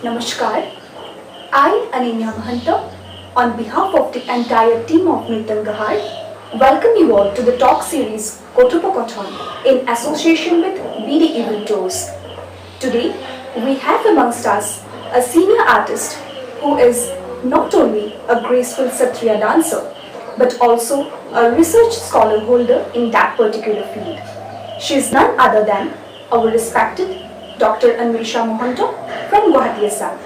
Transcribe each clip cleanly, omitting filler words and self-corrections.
Namaskar. I, Anwesa Mahanta, on behalf of the entire team of Nrityangahara, welcome you all to the talk series Kothupokothon in association with BDeventours. Today, we have amongst us a senior artist who is not only a graceful Sattriya dancer, but also a research scholar holder in that particular field. She is none other than our respected Dr. Anwesa Mahanta from Guwahati, Assam.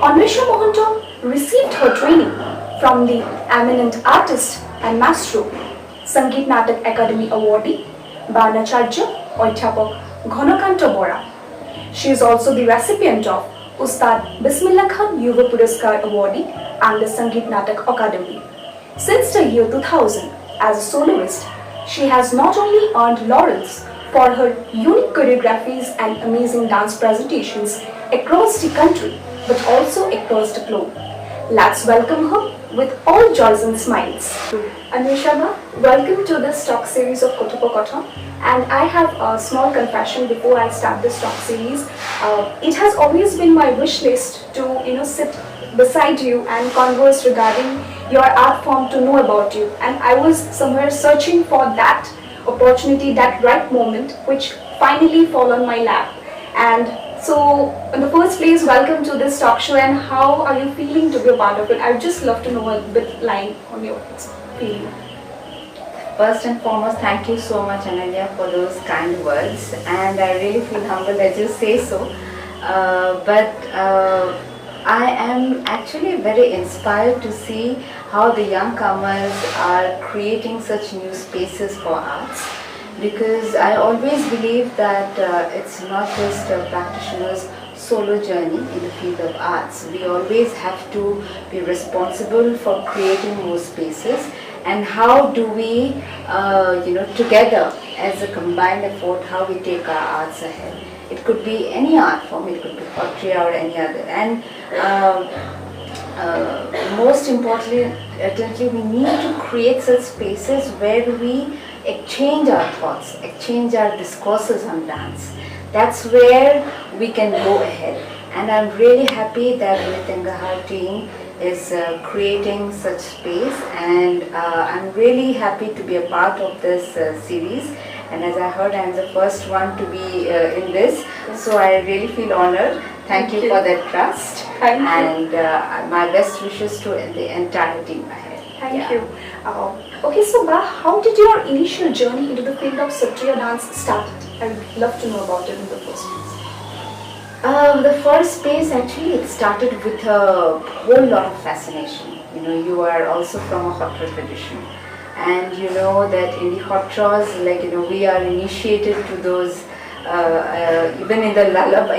Anwesa Mahanta received her training from the eminent artist and maestro, Sangeet Natak Academy awardee, Banacharya Odhyapak Ghanakanta Bora. She is also the recipient of Ustad Bismillah Khan Yuva Puraskar awardee and the Sangeet Natak Academy. Since the year 2000, as a soloist, she has not only earned laurels for her unique choreographies and amazing dance presentations across the country, but also across the globe. Let's welcome her with all joys and smiles. Anwesa ma, welcome to this talk series of Kothupokothon. And I have a small confession before I start this talk series. It has always been my wish list to sit beside you and converse regarding your art form, to know about you. And I was somewhere searching for that opportunity, that right moment, which finally fell on my lap. And so, in the first place, welcome to this talk show, and how are you feeling to be a part of it? I'd just love to know a bit line on your feeling. First and foremost, thank you so much, Ananya, for those kind words, and I really feel humbled that you say so. But I am actually very inspired to see how the young comers are creating such new spaces for arts, because I always believe that it's not just a practitioner's solo journey in the field of arts. We always have to be responsible for creating more spaces, and how do we together as a combined effort, how we take our arts ahead. It could be any art form, it could be pottery or any other. And most importantly, we need to create such spaces where we exchange our thoughts, exchange our discourses on dance. That's where we can go ahead. And I'm really happy that Nrityangahara team is creating such space, and I'm really happy to be a part of this series. And as I heard, I'm the first one to be in this, so I really feel honored. Thank you for that trust, and my best wishes to the entire team ahead. Thank you. Okay, so Ba, how did your initial journey into the field of Sattriya dance start? I would love to know about it in the first place. The first space, actually, it started with a whole lot of fascination. You are also from a hot tradition. And you know that in the hot draws, we are initiated to those, even in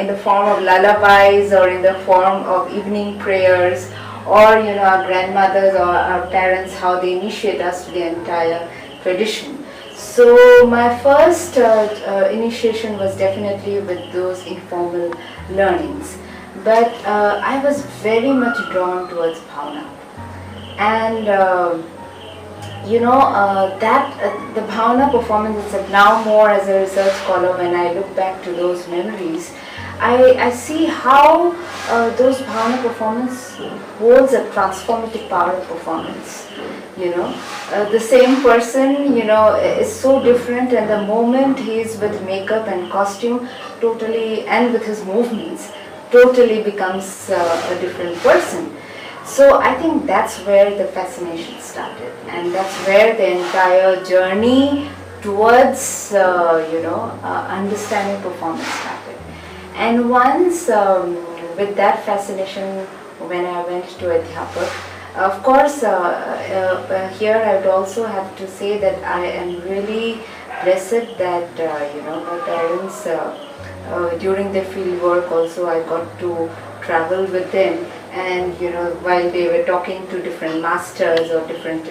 the form of lullabies, or in the form of evening prayers, or our grandmothers or our parents, how they initiate us to the entire tradition. So my first initiation was definitely with those informal learnings, but I was very much drawn towards Bhavana, and the Bhavana performance is now more as a research scholar. When I look back to those memories, I see how those Bhavana performance holds a transformative power of performance. The same person, is so different, and the moment he is with makeup and costume, totally, and with his movements, totally becomes a different person. So I think that's where the fascination started, and that's where the entire journey towards understanding performance started. And once with that fascination, when I went to Adhyapak, of course here I would also have to say that I am really blessed that my parents during their field work also I got to travel with them. And while they were talking to different masters or different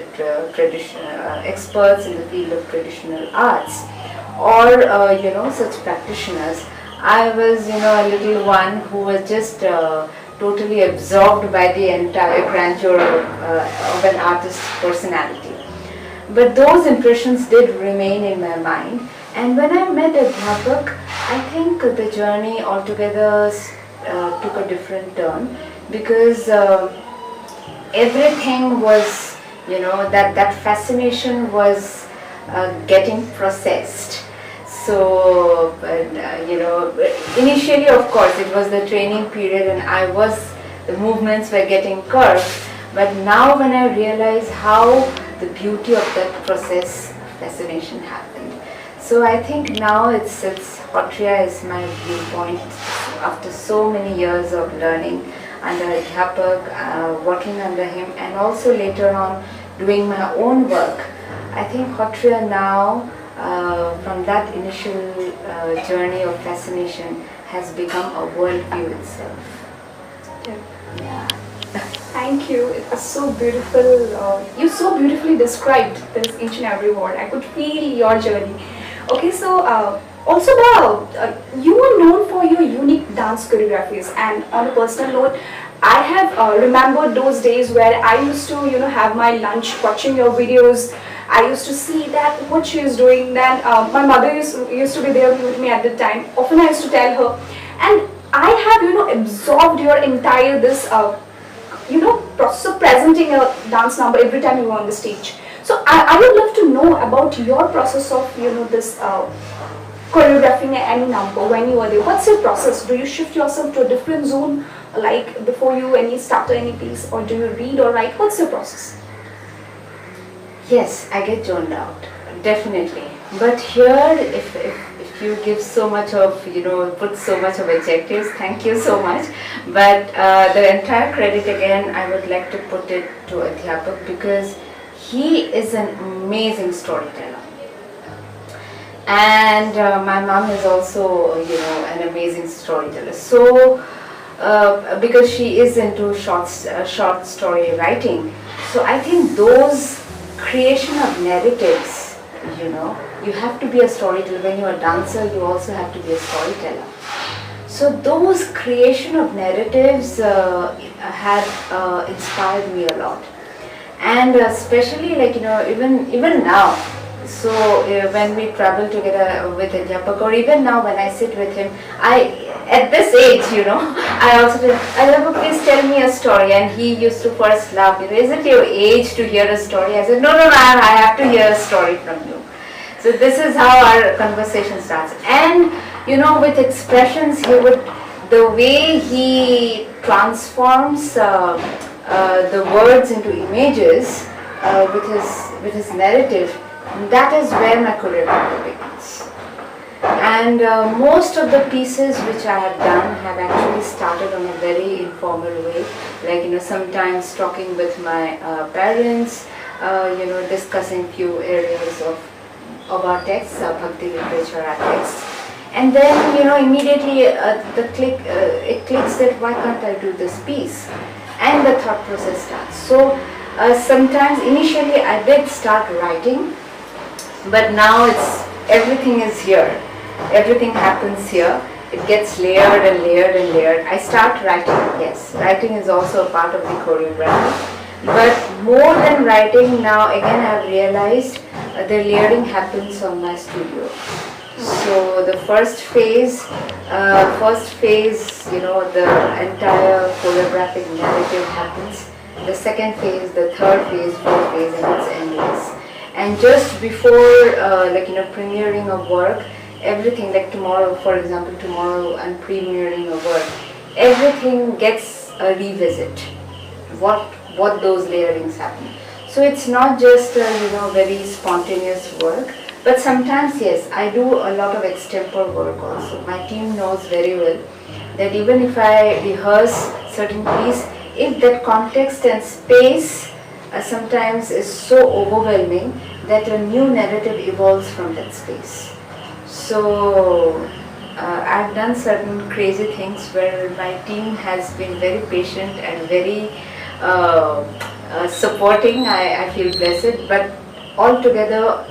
experts in the field of traditional arts, or such practitioners, I was a little one who was just totally absorbed by the entire grandeur of an artist's personality. But those impressions did remain in my mind, and when I met Adhyapak, I think the journey altogether took a different turn, because everything was, that fascination was getting processed. So, initially, of course, it was the training period, and the movements were getting curved. But now, when I realize how the beauty of that process, fascination happened. So I think now it's Sattriya is my viewpoint after so many years of learning under Adhyapak, working under him, and also later on doing my own work. I think Sattriya now, from that initial journey of fascination, has become a worldview itself. Yeah. Thank you. It was so beautiful. You so beautifully described this each and every word. I could feel your journey. Okay, so also you are known for your unique dance choreographies, and on a personal note, I have remembered those days where I used to, have my lunch watching your videos. I used to see that what she is doing. Then my mother used to be there with me at the time. Often I used to tell her, and I have, absorbed your entire this. Process of presenting a dance number every time you are on the stage. So I would love to know about your process of, this choreographing any number when you are there. What's your process? Do you shift yourself to a different zone, like before you start any piece, or do you read or write? What's your process? Yes, I get zoned out, definitely. But here, if you give so much of, put so much of adjectives, thank you so much. But the entire credit again, I would like to put it to Adhyapak, because he is an amazing storyteller. And my mom is also, an amazing storyteller. So, because she is into short story writing, so I think those creation of narratives, you have to be a storyteller. When you're a dancer, you also have to be a storyteller. So those creation of narratives had inspired me a lot, and especially even now. So when we travel together with Adhyapak, or even now when I sit with him, at this age, I also tell Adhyapak, please tell me a story, and he used to first laugh. Is it your age to hear a story? I said, no, I have to hear a story from you. So this is how our conversation starts. And with expressions, the way he transforms the words into images with his narrative, that is where my choreography begins. And most of the pieces which I have done have actually started on a very informal way, like sometimes talking with my parents, discussing few areas of our texts, Bhakti literature, our texts, and then immediately it clicks that why can't I do this piece, and the thought process starts. So sometimes initially I did start writing, but now everything is here. Everything happens here. It gets layered and layered and layered. I start writing, yes. Writing is also a part of the choreography. But more than writing, now again I have realized the layering happens on my studio. So the first phase, the entire choreographic narrative happens. The second phase, the third phase, fourth phase, and it's endless. And just before, premiering a work, everything, like tomorrow, for example, tomorrow I'm premiering a work, everything gets a revisit. What those layerings happen. So it's not just very spontaneous work, but sometimes yes, I do a lot of extempor work also. My team knows very well that even if I rehearse certain piece, if that context and space sometimes is so overwhelming that a new narrative evolves from that space. So I've done certain crazy things where my team has been very patient and very supporting. I feel blessed, but altogether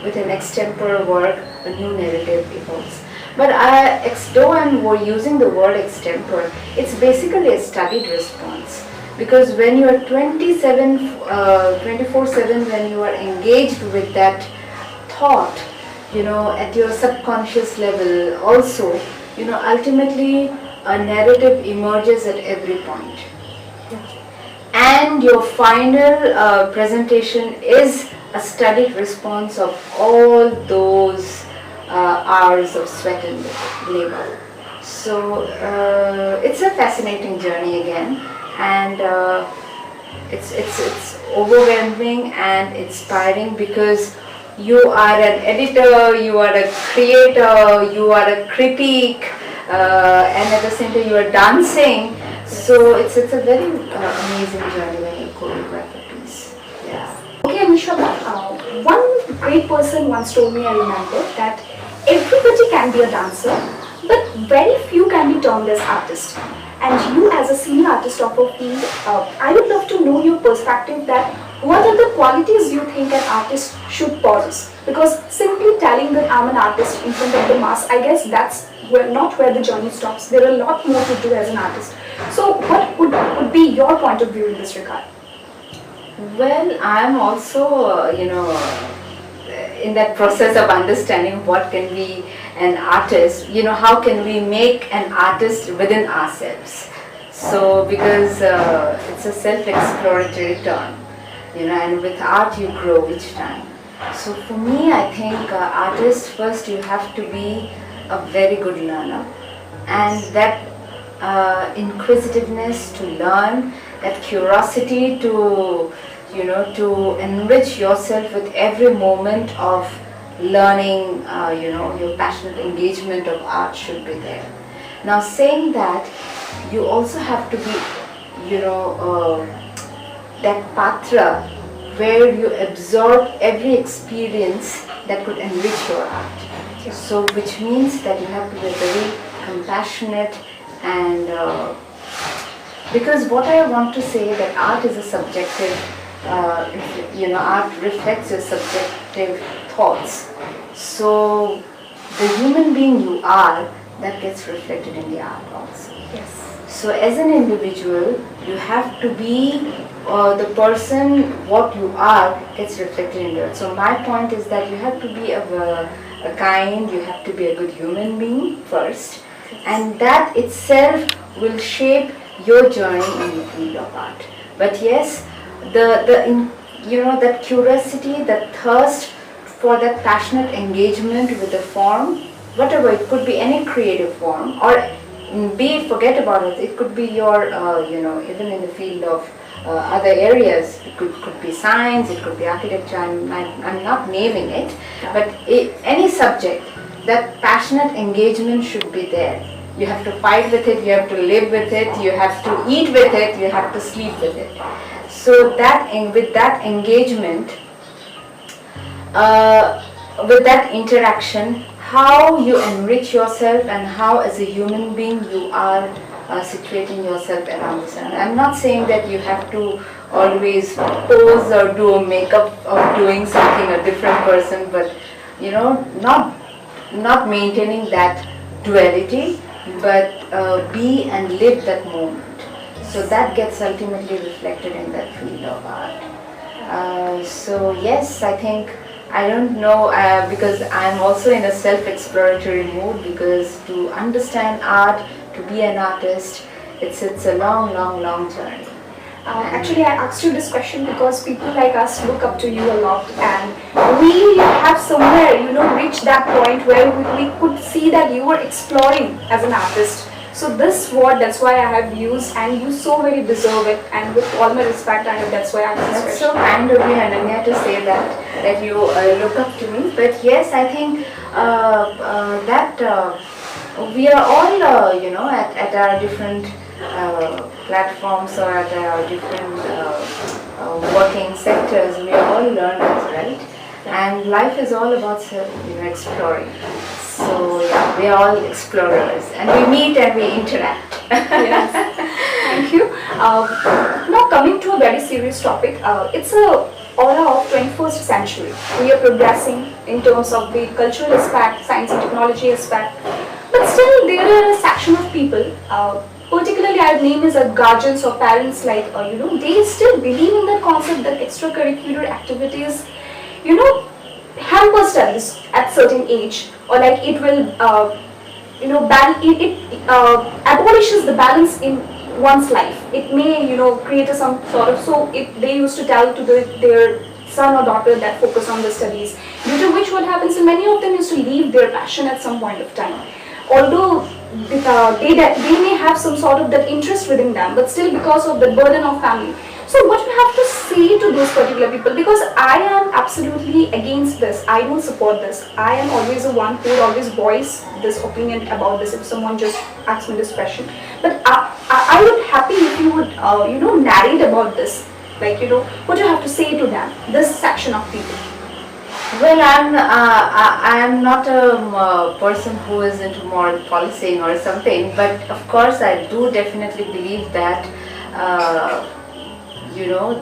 with an extempore work, a new narrative evolves. But though I'm using the word extempore, it's basically a studied response. Because when you are 24/7, when you are engaged with that thought, at your subconscious level also, ultimately a narrative emerges at every point. And your final presentation is a studied response of all those hours of sweat and labor. So it's a fascinating journey again, and it's overwhelming and inspiring because you are an editor, you are a creator, you are a critic, and at the same time you are dancing. So it's a very amazing journey when you choreograph a piece. Yeah. Okay, Amisha, one great person once told me, I remember, that everybody can be a dancer, but very few can be termed as artists. And you, as a senior artist of a field, I would love to know your perspective that what are the qualities you think an artist should possess? Because simply telling that I'm an artist in front of the mass, I guess that's not where the journey stops. There are a lot more to do as an artist. So what would be your point of view in this regard? Well, I'm also, in that process of understanding what can be an artist, how can we make an artist within ourselves. So, because it's a self-exploratory term, and with art you grow each time. So for me, I think artists, first you have to be a very good learner, and that inquisitiveness to learn, that curiosity to enrich yourself with every moment of learning, your passionate engagement of art should be there. Now, saying that, you also have to be, that patra where you absorb every experience that could enrich your art. So, which means that you have to be very compassionate and because what I want to say that art is a subjective, art reflects your subjective thoughts. So the human being you are, that gets reflected in the art also. Yes. So as an individual, you have to be the person, what you are gets reflected in your art. So my point is that you have to be a kind, you have to be a good human being first, and that itself will shape your journey in the field of art. But yes, that curiosity, that thirst for that passionate engagement with the form, whatever, it could be any creative form, or forget about it, it could be your, even in the field of other areas, it could be science, it could be architecture, I'm not naming it, but any subject, that passionate engagement should be there. You have to fight with it, you have to live with it, you have to eat with it, you have to sleep with it. So that with that engagement, with that interaction, how you enrich yourself and how as a human being you are situating yourself around the sun. I'm not saying that you have to always pose or do a makeup of doing something a different person, but not maintaining that duality, but be and live that moment. So that gets ultimately reflected in that field of art. So yes, I think, I don't know, because I'm also in a self-exploratory mood, because to understand art, to be an artist, it's a long journey. Actually, I asked you this question because people like us look up to you a lot, and we have somewhere, reached that point where we could see that you were exploring as an artist. So this word, that's why I have used, and you so very deserve it, and with all my respect, that's why I asked this That's question. so kind of you, Ananya, to say that you look up to me. But yes, I think that we are all, at our different platforms or at our different working sectors, we are all learners, right? And life is all about exploring. So yeah, we are all explorers, and we meet and we interact. Yes, thank you. Now coming to a very serious topic, it's a aura of 21st century. We are progressing in terms of the cultural aspect, science and technology aspect, but still there are a section of people, particularly our name is guardians or parents, like they still believe in the concept that extracurricular activities, hamper studies at certain age, or like it will abolishes the balance in one's life. It may create some sort of, so if they used to tell to their son or daughter that focus on the studies, due to which what happens is many of them used to leave their passion at some point of time. Although they may have some sort of that interest within them, but still because of the burden of family. So what you have to say to those particular people, because I am absolutely against this, I don't support this. I am always the one who would always voice this opinion about this if someone just asks me this question. But I would happy if you would narrate about this, like what you have to say to them, this section of people. Well, I'm not a person who is into moral policing or something, but of course I do definitely believe that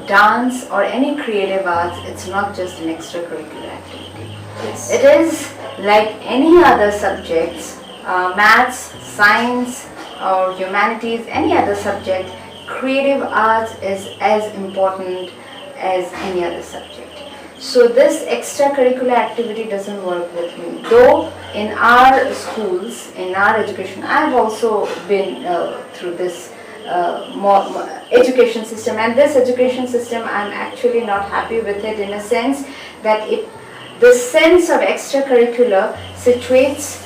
dance or any creative arts, it's not just an extracurricular activity. Yes. It is like any other subjects, maths, science or humanities, any other subject, creative arts is as important as any other subject. So this extracurricular activity doesn't work with me. Though in our schools, in our education, I've also been through this education system, and this education system I'm actually not happy with it, in a sense that the sense of extracurricular situates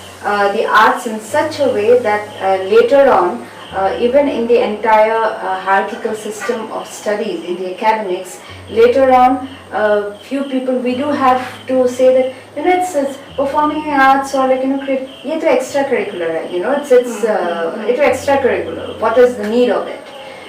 the arts in such a way that later on, even in the entire hierarchical system of studies in the academics, later on few people, we do have to say that it's performing arts or ये तो extracurricular है, it's extracurricular, what is the need of it,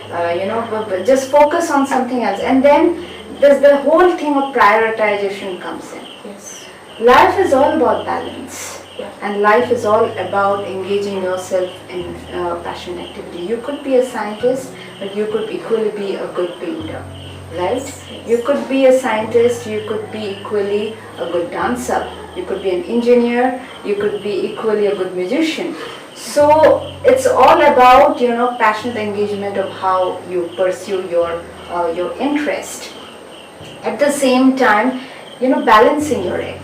but just focus on something else, and then there's the whole thing of prioritization comes in. Yes. Life is all about balance. Yeah. And life is all about engaging yourself in passion activity. You could be a scientist, but you could equally be a good painter, right? Yes. You could be a scientist, you could be equally a good dancer. You could be an engineer, you could be equally a good musician. So it's all about passionate engagement of how you pursue your interest. At the same time, balancing your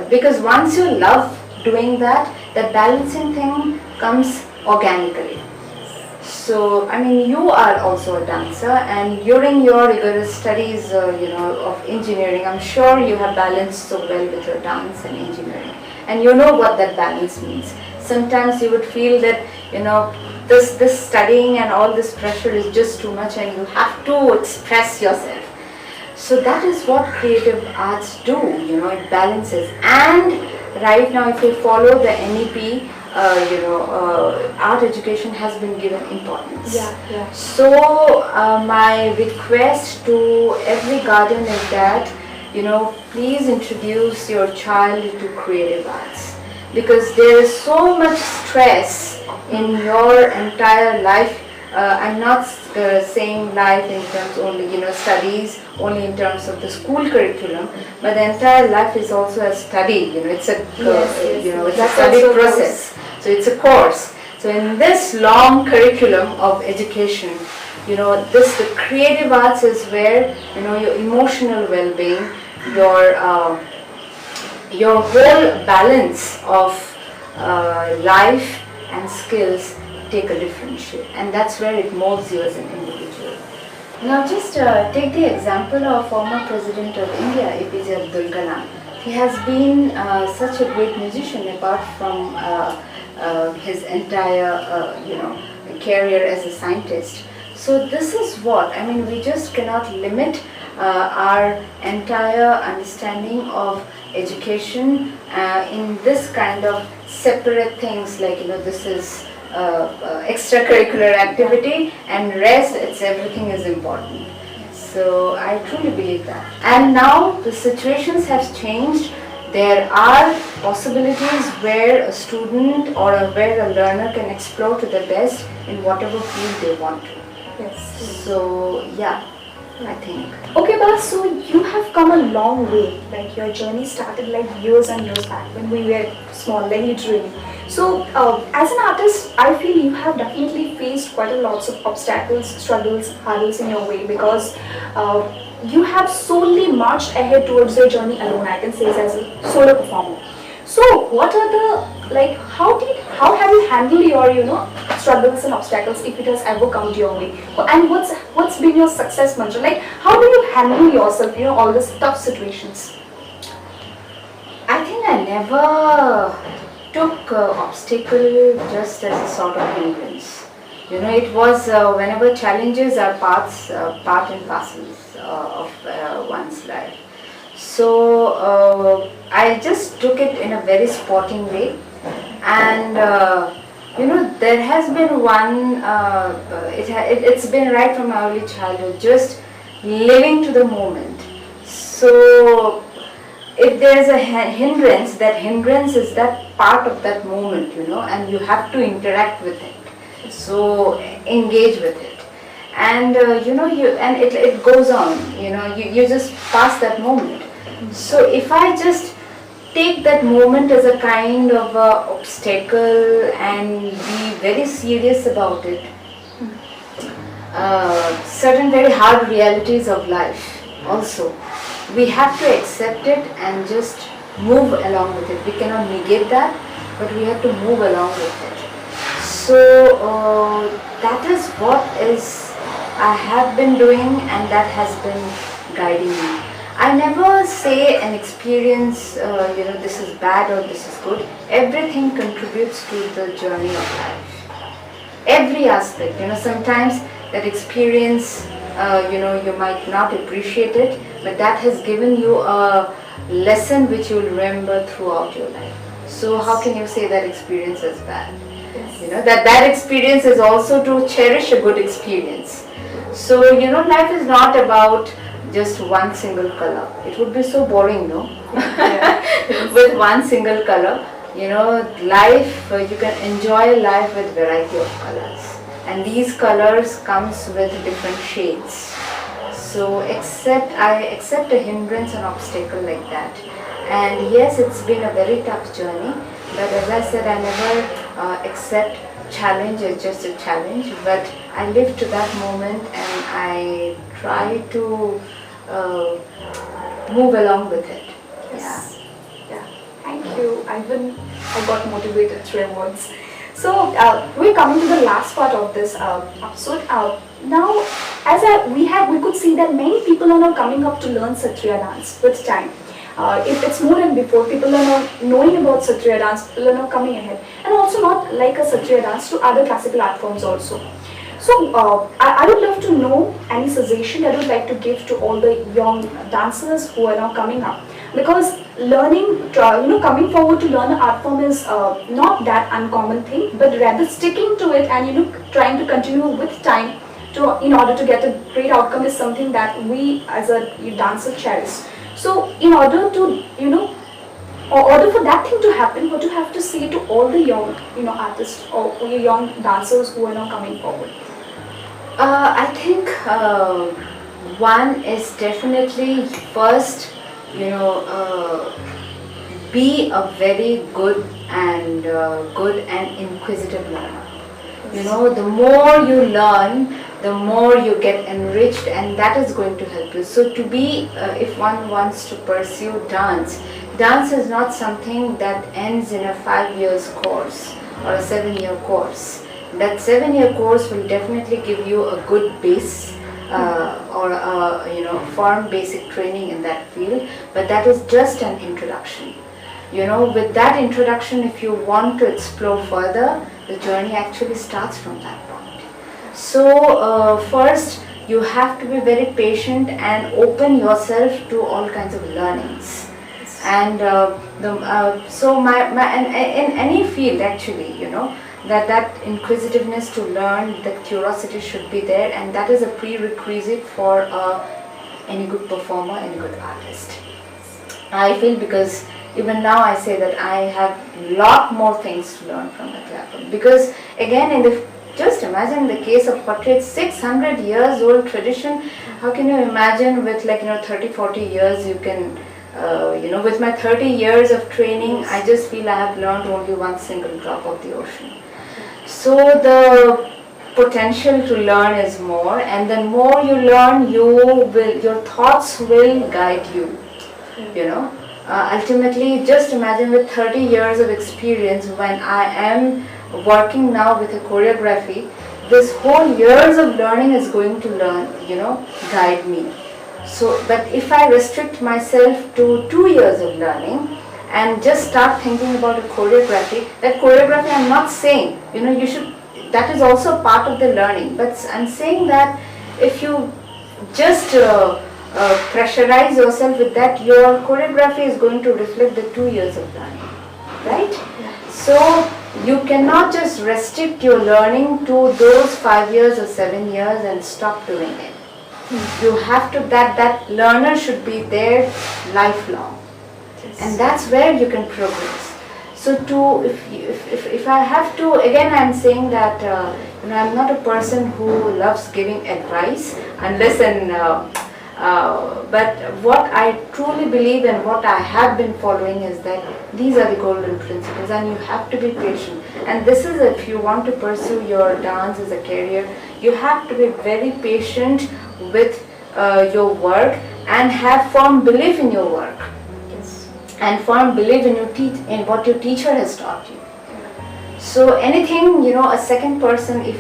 because once you love doing that, the balancing thing comes organically. So you are also a dancer, and during your rigorous studies of engineering, I'm sure you have balanced so well with your dance and engineering, and you know what that balance means. Sometimes you would feel that this studying and all this pressure is just too much, and you have to express yourself. So that is what creative arts do, it balances. And right now, if you follow the NEP, art education has been given importance. Yeah. So my request to every guardian is that, please introduce your child to creative arts, because there is so much stress in your entire life. I'm not saying life in terms only, studies, only in terms of the school curriculum, but the entire life is also a study. It's a it's a study process. So it's a course. So in this long curriculum of education, the creative arts is where your emotional well-being, your whole balance of life and skills take a different shape, and that's where it molds you as an individual. Now just take the example of former President of India, APJ Abdul Kalam. He has been such a great musician, apart from his entire career as a scientist. So this is what, we just cannot limit our entire understanding of education in this kind of separate things, like this is extracurricular activity, and rest, everything is important. So I truly believe that. And now the situations have changed. There are possibilities where a student or where a learner can explore to the best in whatever field they want to. Yes. So yeah, I think. Okay, Bas, so you have come a long way. Like your journey started like years and years back when we were small, very dreamy. So as an artist, I feel you have definitely faced quite a lots of obstacles, struggles, hurdles in your way, because you have solely marched ahead towards your journey alone, I can say, as a solo performer. So what are the, like, how have you handled your, struggles and obstacles if it has ever come to your way? And what's been your success mantra? Like, how do you handle yourself, all these tough situations? I think I never took obstacle just as a sort of hindrance. It was whenever challenges are part and parcels of one's life. So I just took it in a very sporting way, and there has been one. It's been right from my early childhood, just living to the moment. So if there is a hindrance, that hindrance is that part of that moment, and you have to interact with it. So engage with it, and it goes on. You just pass that moment. So if I just take that moment as a kind of obstacle and be very serious about it, certain very hard realities of life also, we have to accept it and just move along with it. We cannot negate that, but we have to move along with it. So that is what I have been doing, and that has been guiding me. I never say an experience, this is bad or this is good. Everything contributes to the journey of life. Every aspect, sometimes that experience, you might not appreciate it, but that has given you a lesson which you will remember throughout your life. So how can you say that experience is bad? That experience is also to cherish a good experience. So life is not about just one single color. It would be so boring, no? With one single color. Life, you can enjoy life with variety of colors, and these colors comes with different shades. So I accept a hindrance and obstacle like that. And yes, it's been a very tough journey, but as I said, I never accept challenge as just a challenge, but I live to that moment and I try to move along with it. Yeah. Thank you. I got motivated through your words. So we're coming to the last part of this episode. Now, we could see that many people are now coming up to learn Sattriya dance with time. If it's more than before, people are now knowing about Sattriya dance, people are now coming ahead, and also not like a Sattriya dance to other classical art forms also. So I would love to know any suggestion that you would like to give to all the young dancers who are now coming up, because learning, coming forward to learn an art form is not that uncommon thing, but rather sticking to it and trying to continue with time in order to get a great outcome is something that we as a dancer cherish. So in order for that thing to happen, what do you have to say to all the young artists or young dancers who are now coming forward? I think one is definitely first, be a very good and inquisitive learner. The more you learn, the more you get enriched, and that is going to help you. So to be, if one wants to pursue dance is not something that ends in a 5 years course or a 7-year course. That 7-year course will definitely give you a good base or firm basic training in that field, but that is just an introduction. With that introduction, if you want to explore further, the journey actually starts from that point. So first you have to be very patient and open yourself to all kinds of learnings. And in any field actually, that inquisitiveness to learn, that curiosity should be there, and that is a prerequisite for any good performer, any good artist. I feel, because even now I say that I have lot more things to learn from the classical, because again just imagine the case of pottery, it's 600 years old tradition. How can you imagine with 30-40 years you can with my 30 years of training, I just feel I have learned only one single drop of the ocean. So the potential to learn is more, and the more you learn, your thoughts will guide you. ultimately, just imagine with 30 years of experience, when I am working now with a choreography, this whole years of learning is going to guide me. So, but if I restrict myself to 2 years of learning and just start thinking about a choreography, that choreography I'm not saying, you should, that is also part of the learning, but I'm saying that if you just pressurize yourself with that, your choreography is going to reflect the 2 years of learning, right? Yeah. So you cannot just restrict your learning to those 5 years or 7 years and stop doing it. You have to, that learner should be there lifelong, and that's where you can progress. So if I have to, again I'm saying that I'm not a person who loves giving advice unless but what I truly believe and what I have been following is that these are the golden principles, and you have to be patient. And this is, if you want to pursue your dance as a career, you have to be very patient with your work and have firm belief in your work. Yes. And firm belief in in what your teacher has taught you. So anything, a second person, if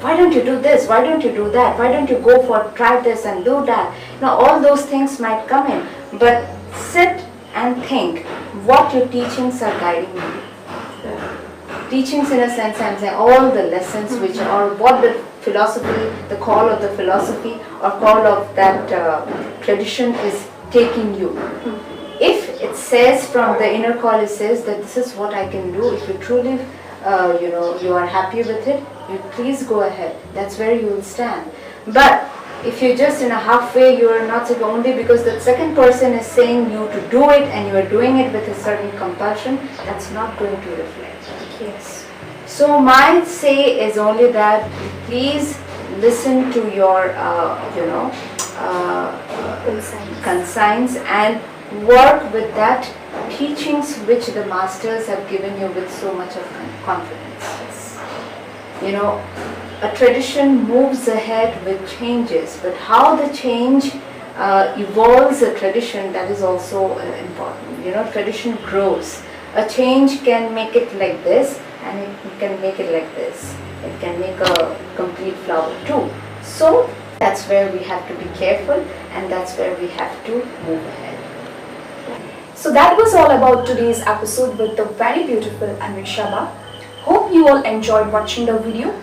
why don't you do this, why don't you do that, why don't you go for try this and do that, all those things might come in, but sit and think what your teachings are guiding you. Teachings, in a sense, I'm saying all the lessons which are what the philosophy, the call of the philosophy or call of that tradition is taking you. If it says from the inner call, it says that this is what I can do, if you truly you are happy with it, you please go ahead. That's where you will stand. But if you're just in a halfway, you are not saying only because the second person is saying you to do it and you are doing it with a certain compulsion, that's not going to reflect. Yes. So my say is only that please listen to your conscience and work with that teachings which the masters have given you with so much of confidence. A tradition moves ahead with changes, but how the change evolves a tradition, that is also important. Tradition grows. A change can make it like this, and it can make it like this. It can make a complete flower too. So that's where we have to be careful, and that's where we have to move ahead. So that was all about today's episode with the very beautiful Anwesa. Hope you all enjoyed watching the video.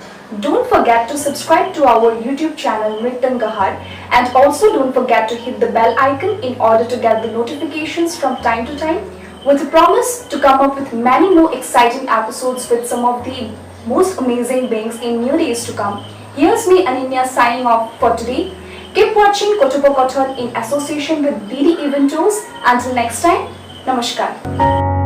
Don't forget to subscribe to our YouTube channel Nrityangahara, and also don't forget to hit the bell icon in order to get the notifications from time to time, with a promise to come up with many more exciting episodes with some of the most amazing beings in new days to come. Here's me, Ananya, signing off for today. Keep watching Kothupokothon in association with BDeventours. Until next time, Namaskar.